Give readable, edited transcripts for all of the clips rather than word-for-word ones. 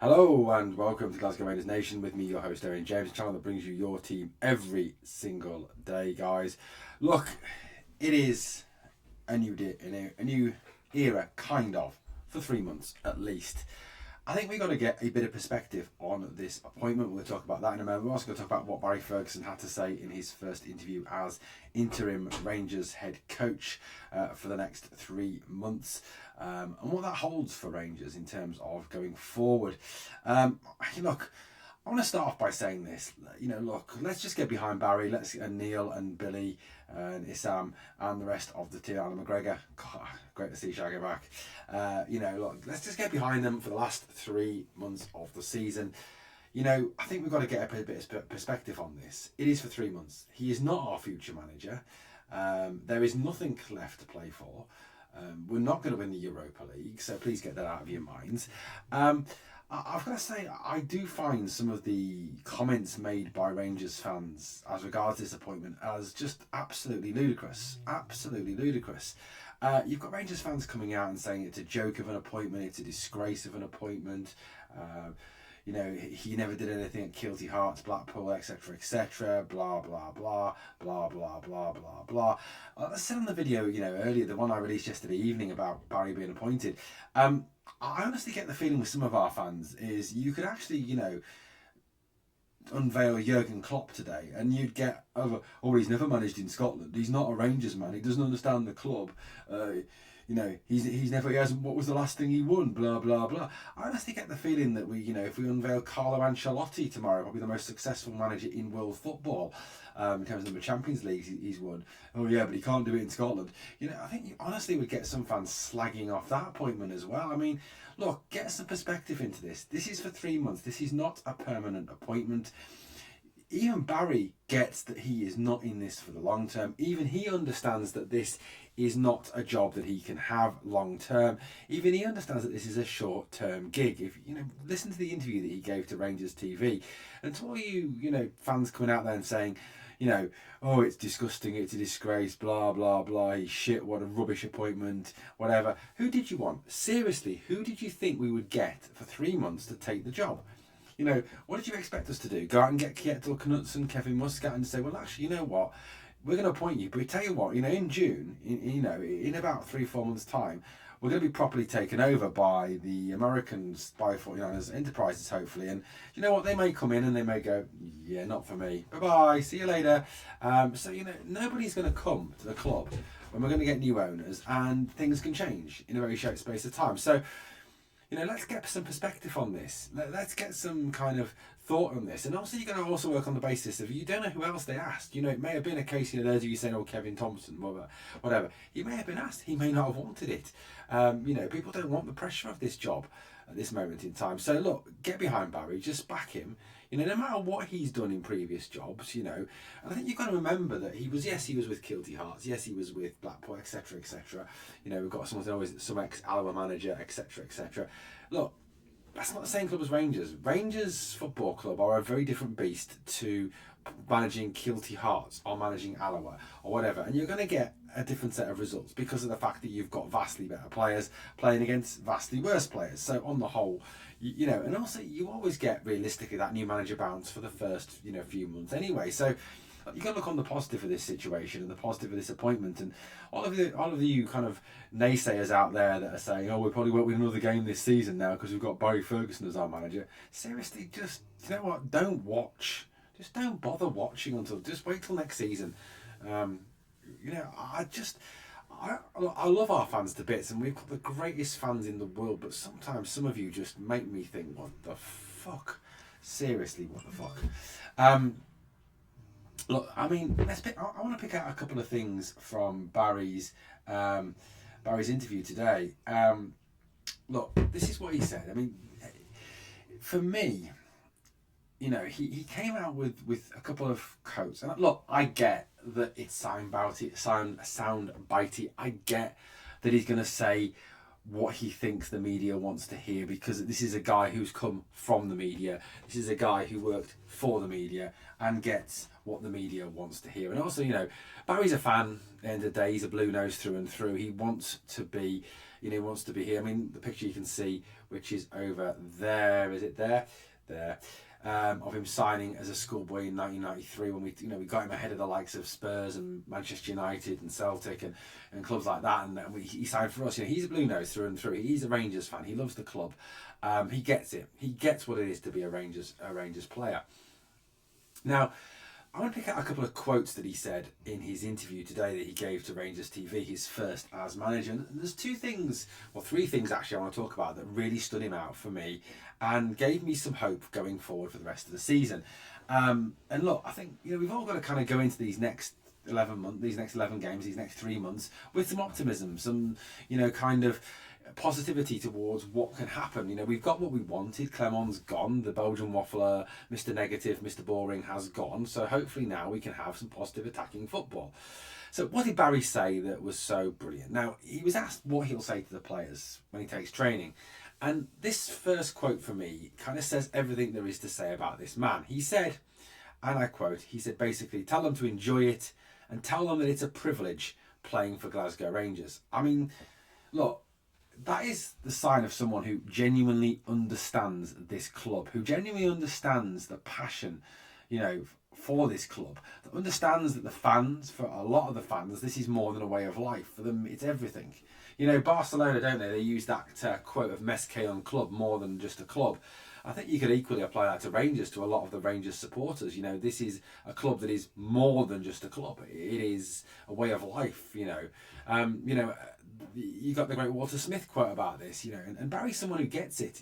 Hello and welcome to Glasgow Rangers Nation with me, your host, Owen James, a channel that brings you your team every single day, guys. Look, it is a new day, a new era, kind of, for 3 months at least. I think we've got to get a bit of perspective on this appointment. We'll talk about that in a moment. We're also going to talk about what Barry Ferguson had to say in his first interview as interim Rangers head coach for the next 3 months, and what that holds for Rangers in terms of going forward. Look, I want to start off by saying this. Look, let's just get behind Barry. Let's Neil and Billy and Issam and the rest of the team. Alan McGregor, God, great to see Shaggy back. Look, let's just get behind them for the last 3 months of the season. I think we've got to get a bit of perspective on this. It is for 3 months. He is not our future manager. There is nothing left to play for. We're not going to win the Europa League, so please get that out of your minds. I've got to say, I do find some of the comments made by Rangers fans as regards this appointment as just absolutely ludicrous. Absolutely ludicrous. You've got Rangers fans coming out and saying it's a joke of an appointment, it's a disgrace of an appointment. He never did anything at Kilty Hearts, Blackpool, etc., etc. Blah blah blah blah blah blah blah blah. I said on the video, earlier, the one I released yesterday evening about Barry being appointed. I honestly get the feeling with some of our fans is you could actually, unveil Jurgen Klopp today, and you'd get over, he's never managed in Scotland. He's not a Rangers man. He doesn't understand the club. He hasn't. What was the last thing he won? Blah blah blah. I honestly get the feeling that if we unveil Carlo Ancelotti tomorrow, probably the most successful manager in world football, in terms of the number of Champions Leagues he's won. Oh yeah, but he can't do it in Scotland. I think you honestly would get some fans slagging off that appointment as well. I mean, look, get some perspective into this. This is for 3 months. This is not a permanent appointment. Even Barry gets that he is not in this for the long term. Even he understands that this is not a job that he can have long term. Even he understands that this is a short term gig. If listen to the interview that he gave to Rangers TV, and to all you fans coming out there and saying, oh, it's disgusting, it's a disgrace, blah blah blah, he's shit, what a rubbish appointment, whatever. Who did you want? Seriously, who did you think we would get for 3 months to take the job? What did you expect us to do? Go out and get Kjetil Knutsen, Kevin Muscat, and say, well, actually, you know what? We're going to appoint you. But we tell you what, in June, in about 3-4 months' time, we're going to be properly taken over by the Americans, by 49ers Enterprises, hopefully. And you know what? They may come in and they may go, yeah, not for me. Bye-bye. See you later. Nobody's going to come to the club when we're going to get new owners, and things can change in a very short space of time. So, let's get some perspective on this. Let's get some kind of thought on this. And also, you're going to also work on the basis of, you don't know who else they asked. It may have been a case, those of you saying, Kevin Thompson, whatever. He may have been asked. He may not have wanted it. People don't want the pressure of this job at this moment in time. So, look, get behind Barry. Just back him. No matter what he's done in previous jobs, and I think you've got to remember that he was with Kilty Hearts, yes, he was with Blackpool, etc., etc. We've got some ex-Alloa manager, etc., etc. Look, that's not the same club as Rangers. Rangers Football Club are a very different beast to managing Kilty Hearts or managing Alloa or whatever, and you're going to get a different set of results because of the fact that you've got vastly better players playing against vastly worse players. So on the whole, and also you always get realistically that new manager bounce for the first few months anyway. So you got to look on the positive of this situation and the positive of this appointment. And all of you kind of naysayers out there that are saying, oh, we probably won't win another game this season now because we've got Barry Ferguson as our manager. Seriously, just what? Don't watch. Just don't bother watching just wait till next season. I love our fans to bits, and we've got the greatest fans in the world, but sometimes some of you just make me think, what the fuck? Seriously, what the fuck? Look, I mean, I want to pick out a couple of things from Barry's interview today. Look, this is what he said. I mean, for me, he came out with a couple of quotes, and look, I get that it's sound bitey. I get that he's going to say what he thinks the media wants to hear, because this is a guy who's come from the media. This is a guy who worked for the media and gets what the media wants to hear. And also, Barry's a fan. At the end of the day, he's a blue nose through and through. He wants to be You know, he wants to be here. I mean, the picture you can see, which is over there, is it there? There. Of him signing as a schoolboy in 1993 when we got him ahead of the likes of Spurs and Manchester United and Celtic and clubs like that, and he signed for us. You know, he's a Blue Nose through and through. He's a Rangers fan. He loves the club. He gets it. He gets what it is to be a Rangers player. Now, I want to pick out a couple of quotes that he said in his interview today that he gave to Rangers TV, his first as manager. And there's three things actually I want to talk about that really stood him out for me and gave me some hope going forward for the rest of the season. And look, I think we've all got to kind of go into these next 11 months, these next 11 games, these next 3 months with some optimism, some kind of positivity towards what can happen. We've got what we wanted. Clement's gone. The Belgian waffler, Mr. Negative, Mr. Boring has gone. So hopefully now we can have some positive attacking football. So what did Barry say that was so brilliant? Now, he was asked what he'll say to the players when he takes training. And this first quote for me kind of says everything there is to say about this man. He said, and I quote, he said basically, tell them to enjoy it and tell them that it's a privilege playing for Glasgow Rangers. I mean, look, that is the sign of someone who genuinely understands this club, who genuinely understands the passion, for this club, that understands that the fans, for a lot of the fans, this is more than a way of life. For them, it's everything. Barcelona, don't they? They use that quote of Mes que un club, more than just a club. I think you could equally apply that to Rangers, to a lot of the Rangers supporters. This is a club that is more than just a club. It is a way of life, You got the great Walter Smith quote about this, and Barry's someone who gets it,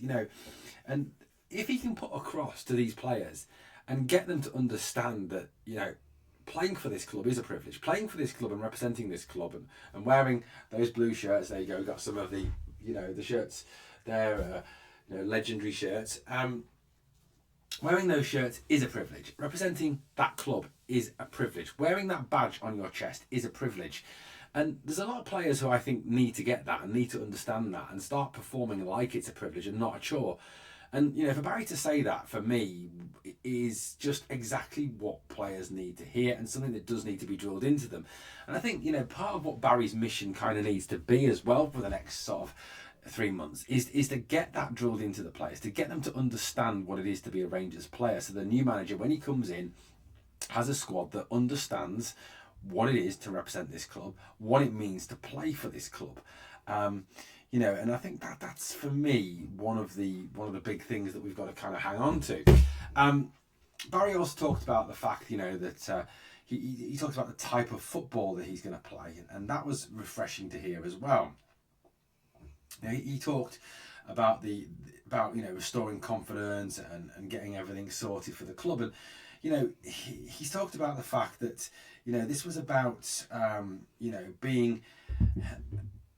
and if he can put across to these players and get them to understand that, playing for this club is a privilege, playing for this club and representing this club and wearing those blue shirts, there you go, got some of the, the shirts there, legendary shirts, wearing those shirts is a privilege, representing that club is a privilege, wearing that badge on your chest is a privilege. And there's a lot of players who I think need to get that and need to understand that and start performing like it's a privilege and not a chore. And, for Barry to say that, for me, is just exactly what players need to hear and something that does need to be drilled into them. And I think, part of what Barry's mission kind of needs to be as well for the next sort of 3 months is to get that drilled into the players, to get them to understand what it is to be a Rangers player. So the new manager, when he comes in, has a squad that understands what it is to represent this club, what it means to play for this club, and I think that's for me one of the big things that we've got to kind of hang on to. Barry also talked about the fact, that he talked about the type of football that he's going to play, and that was refreshing to hear as well. He talked about restoring confidence and getting everything sorted for the club, and he's talked about the fact that this was about being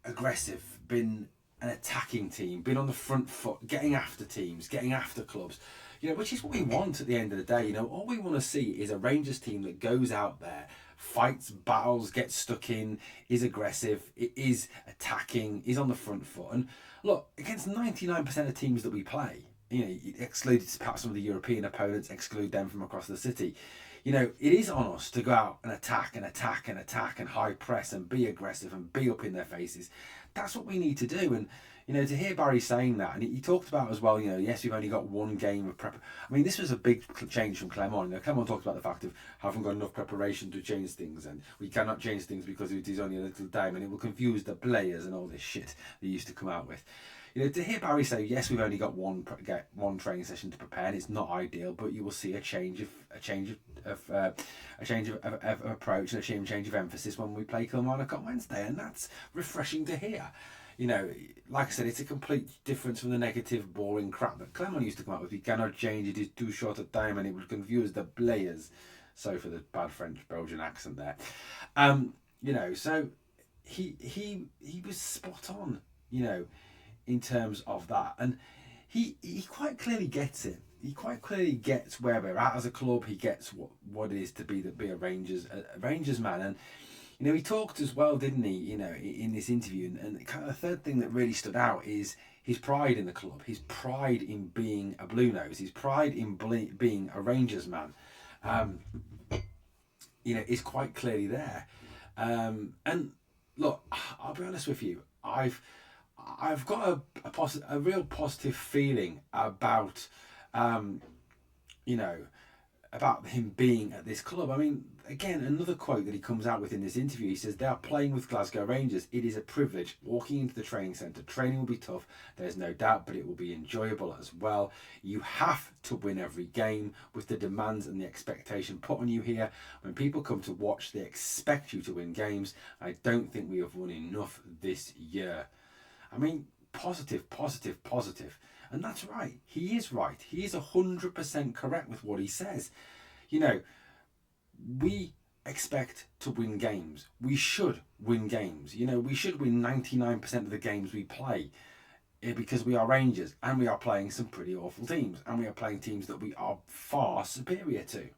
aggressive, being an attacking team, being on the front foot, getting after teams, getting after clubs, which is what we want at the end of the day. All we want to see is a Rangers team that goes out there, fights, battles, gets stuck in, is aggressive, it is attacking, is on the front foot. And look, against 99% of teams that we play, exclude perhaps some of the European opponents, exclude them from across the city. It is on us to go out and attack and attack and attack and high press and be aggressive and be up in their faces. That's what we need to do. And, to hear Barry saying that, and he talked about as well, yes, we've only got one game of prep. I mean, this was a big change from Clement. Clement talked about the fact of haven't got enough preparation to change things, and we cannot change things because it is only a little time, and it will confuse the players and all this shit they used to come out with. To hear Barry say, yes, we've only got one training session to prepare, and it's not ideal, but you will see a change of approach and a change of emphasis when we play Kilmarnock on Wednesday, and that's refreshing to hear. Like I said, it's a complete difference from the negative, boring crap that Clement used to come out with. We cannot change, it is too short a time, and it will confuse the players. Sorry for the bad French Belgian accent there. So he was spot on, in terms of that, and he quite clearly gets it. He quite clearly gets where we're at as a club. He gets what it is to be a Rangers man, and he talked as well, didn't he? In this interview, and kind of the third thing that really stood out is his pride in the club, his pride in being a Blue Nose, his pride in being a Rangers man. Is quite clearly there. And look, I'll be honest with you, I've got a real positive feeling about, um, you know, about him being at this club. I mean, again, another quote that he comes out with in this interview. He says, "They are playing with Glasgow Rangers. It is a privilege. Walking into the training centre, training will be tough, there's no doubt, but it will be enjoyable as well. You have to win every game with the demands and the expectation put on you here. When people come to watch, they expect you to win games. I don't think we have won enough this year." I mean, positive, positive, positive. And that's right. He is right. He is 100% correct with what he says. You know, we expect to win games. We should win games. You know, we should win 99% of the games we play, because we are Rangers and we are playing some pretty awful teams, and we are playing teams that we are far superior to.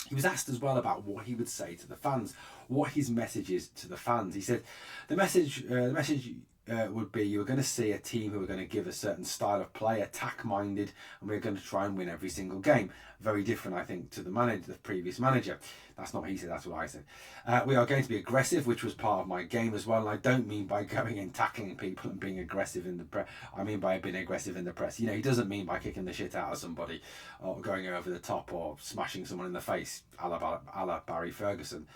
He was asked as well about what he would say to the fans, what his message is to the fans. He said, the message would be, you're going to see a team who are going to give a certain style of play, attack-minded, and we're going to try and win every single game. Very different, I think, to the previous manager. That's not what he said, that's what I said. We are going to be aggressive, which was part of my game as well, and I don't mean by going and tackling people and being aggressive in the press. I mean by being aggressive in the press. You know, he doesn't mean by kicking the shit out of somebody or going over the top or smashing someone in the face, a la Barry Ferguson.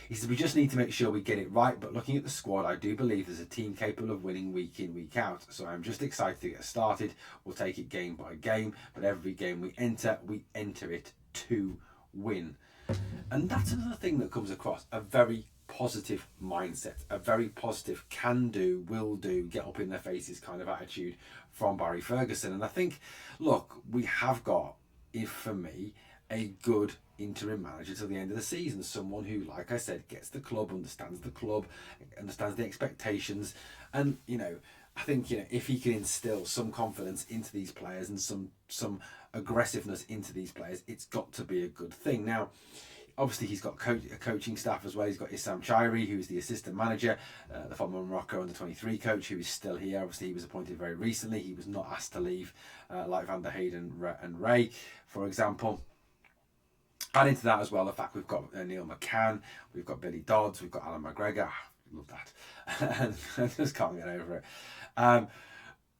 He said, we just need to make sure we get it right, but looking at the squad, I do believe there's a team capable of winning week in, week out. So I'm just excited to get started. We'll take it game by game, but every game we enter it to win. And that's another thing that comes across, a very positive mindset, a very positive can do, will do, get up in their faces kind of attitude from Barry Ferguson. And I think, look, we have got, if for me, a good interim manager till the end of the season. Someone who, like I said, gets the club, understands the expectations, and you know, I think, you know, if he can instill some confidence into these players and some aggressiveness into these players, it's got to be a good thing. Now, obviously, he's got a coaching staff as well. He's got Issam Chairi, who's the assistant manager, the former Morocco under-23 coach, who is still here. Obviously, he was appointed very recently. He was not asked to leave, like Van der Hayden and Ray, for example. Add into that as well the fact we've got Neil McCann, we've got Billy Dodds, we've got Alan McGregor. Love that. And I just can't get over it.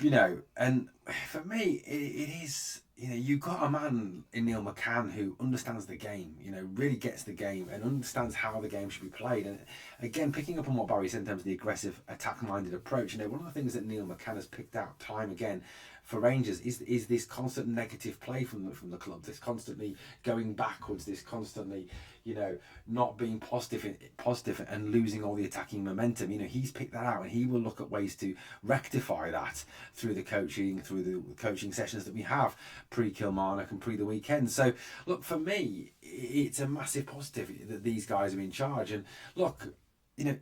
You know, and for me, it is, you know, you've got a man in Neil McCann who understands the game, you know, really gets the game and understands how the game should be played. And again, picking up on what Barry said in terms of the aggressive, attack-minded approach, you know, one of the things that Neil McCann has picked out time again for Rangers is this constant negative play from the club, this constantly going backwards, this constantly, you know, not being positive and losing all the attacking momentum. You know, he's picked that out, and he will look at ways to rectify that through the coaching sessions that we have pre-Kilmarnock and pre the weekend. So look, for me, it's a massive positive that these guys are in charge. And look, you know,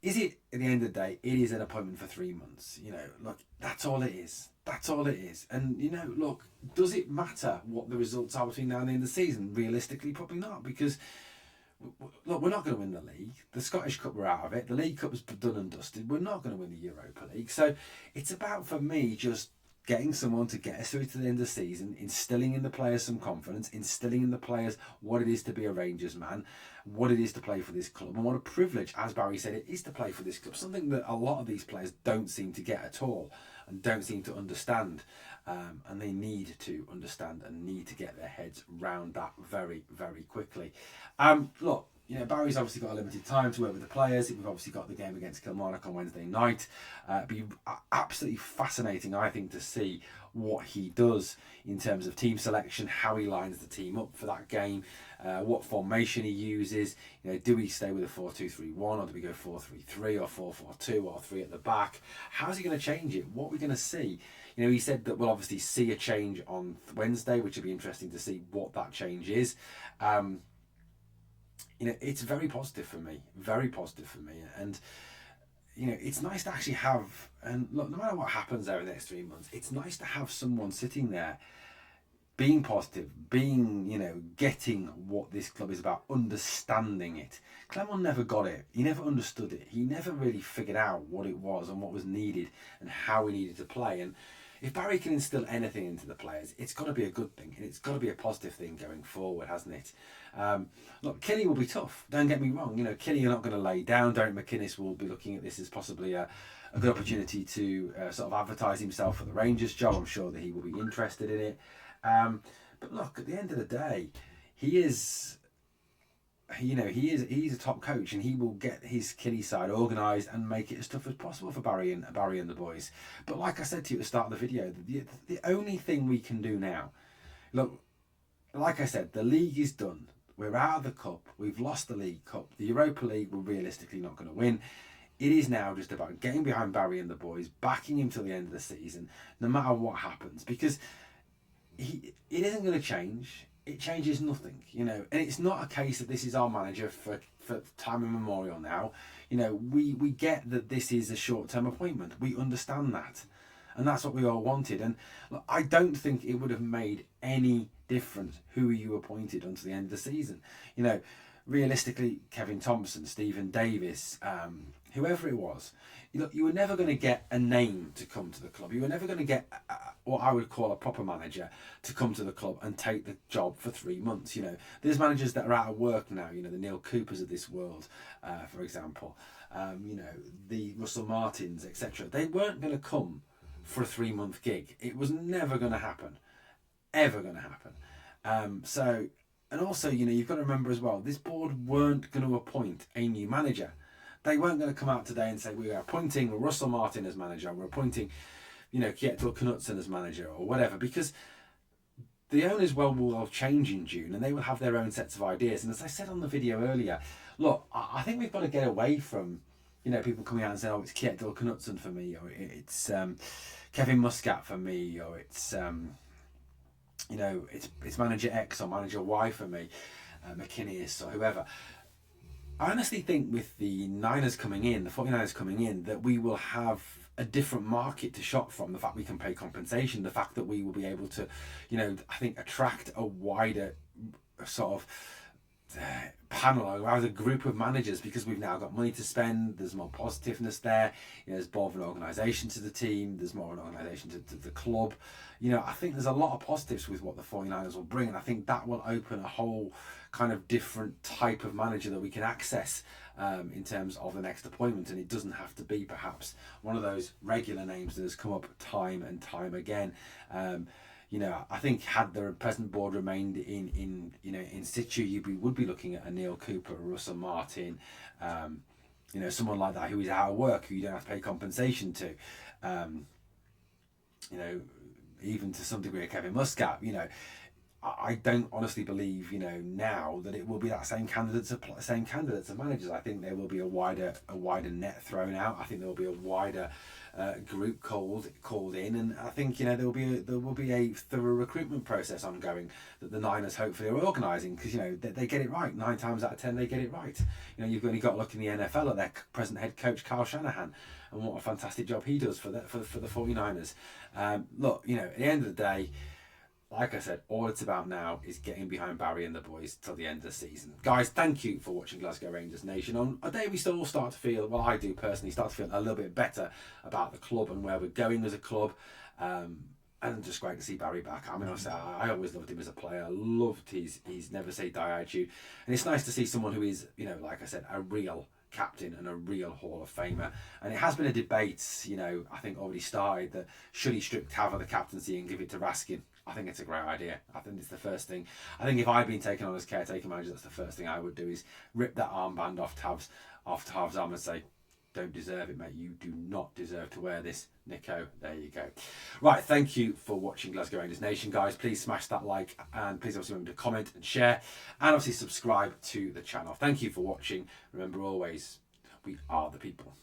is it, at the end of the day, it is an appointment for 3 months. You know, look, that's all it is. That's all it is. And, you know, look, does it matter what the results are between now and the end of the season? Realistically, probably not, because, look, we're not going to win the league. The Scottish Cup, we're out of it. The League Cup is done and dusted. We're not going to win the Europa League. So it's about, for me, just getting someone to get us through to the end of the season, instilling in the players some confidence, instilling in the players what it is to be a Rangers man, what it is to play for this club, and what a privilege, as Barry said, it is to play for this club. Something that a lot of these players don't seem to get at all and don't seem to understand. And they need to understand and need to get their heads round that very, very quickly. Look, you know, Barry's obviously got a limited time to work with the players. We've obviously got the game against Kilmarnock on Wednesday night. It'd be absolutely fascinating, I think, to see what he does in terms of team selection, how he lines the team up for that game, what formation he uses. You know, do we stay with a 4-2-3-1, or do we go 4-3-3 or 4-4-2 or 3 at the back? How's he going to change it? What are we going to see? You know, he said that we'll obviously see a change on Wednesday, which will be interesting to see what that change is. You know, it's very positive for me, and you know, it's nice to actually have, and look, no matter what happens over the next 3 months, it's nice to have someone sitting there being positive, being, you know, getting what this club is about, understanding it. Clement never got it. He never understood it. He never really figured out what it was and what was needed and how we needed to play. And if Barry can instill anything into the players, it's got to be a good thing, and it's got to be a positive thing going forward, hasn't it? Look, Killy will be tough. Don't get me wrong. You know, Killy, you're not going to lay down. Derek McInnes will be looking at this as possibly a good opportunity to sort of advertise himself for the Rangers job. I'm sure that he will be interested in it. But look, at the end of the day, he's a top coach, and he will get his Killy side organised and make it as tough as possible for Barry and the boys. But like I said to you at the start of the video, the only thing we can do now, look, like I said, the league is done. We're out of the cup. We've lost the League Cup. The Europa League we're realistically not going to win. It is now just about getting behind Barry and the boys, backing him till the end of the season, no matter what happens, because it isn't going to change. It changes nothing, you know, and it's not a case that this is our manager for time immemorial now. You know, we get that this is a short-term appointment. We understand that, and that's what we all wanted. And look, I don't think it would have made any difference who you appointed until the end of the season. You know, realistically, Kevin Thompson, Stephen Davis, whoever it was, look, you were never going to get a name to come to the club. You were never going to get what I would call a proper manager to come to the club and take the job for 3 months. You know, there's managers that are out of work now. You know, the Neil Coopers of this world, for example. You know, the Russell Martins, etc. They weren't going to come for a 3-month gig. It was never going to happen, ever going to happen. And also, you know, you've got to remember as well, this board weren't going to appoint a new manager. They weren't going to come out today and say, we are appointing Russell Martin as manager, we're appointing, you know, Kjetil Knutsen as manager, or whatever, because the owners will change in June, and they will have their own sets of ideas. And as I said on the video earlier, look, I think we've got to get away from, you know, people coming out and saying, oh, it's Kjetil Knutsen for me, or it's Kevin Muscat for me, or it's, you know, it's manager X or manager Y for me, McInnes or whoever. I honestly think with the Niners coming in, the 49ers coming in, that we will have a different market to shop from. The fact we can pay compensation, the fact that we will be able to, you know, I think attract a wider sort of panel, or rather group of managers, because we've now got money to spend. There's more positiveness there. You know, there's more of an organisation to the team. There's more of an organisation to the club. You know, I think there's a lot of positives with what the 49ers will bring, and I think that will open a whole kind of different type of manager that we can access in terms of the next appointment. And it doesn't have to be perhaps one of those regular names that has come up time and time again. You know, I think had the present board remained in situ, we would be looking at a Neil Cooper, a Russell Martin, you know, someone like that who is out of work, who you don't have to pay compensation to. You know, even to some degree, Kevin Muscat. You know, I don't honestly believe, you know, now that it will be that same candidates of managers. I think there will be a wider net thrown out. I think there will be a wider group called in, and I think, you know, there will be a thorough recruitment process ongoing that the Niners hopefully are organising, because, you know, they get it right 9 times out of 10. They get it right. You know, you've only got to look in the NFL at their present head coach Kyle Shanahan, and what a fantastic job he does for the 49ers. Look, you know, at the end of the day, like I said, all it's about now is getting behind Barry and the boys till the end of the season. Guys, thank you for watching Glasgow Rangers Nation. On a day we still start to feel, well, I do personally start to feel a little bit better about the club and where we're going as a club. And just great to see Barry back. I mean, obviously, I always loved him as a player. I loved his never say die attitude. And it's nice to see someone who is, you know, like I said, a real captain and a real Hall of Famer. And it has been a debate, you know, I think already started, that should he strip Tav of the captaincy and give it to Raskin. I think it's a great idea. I think it's the first thing. I think if I'd been taken on as caretaker manager, that's the first thing I would do, is rip that armband off Tav's arm and say, don't deserve it, mate. You do not deserve to wear this, Nico. There you go. Right, thank you for watching Glasgow Rangers Nation, guys. Please smash that like, and please obviously remember to comment and share, and obviously subscribe to the channel. Thank you for watching. Remember always, we are the people.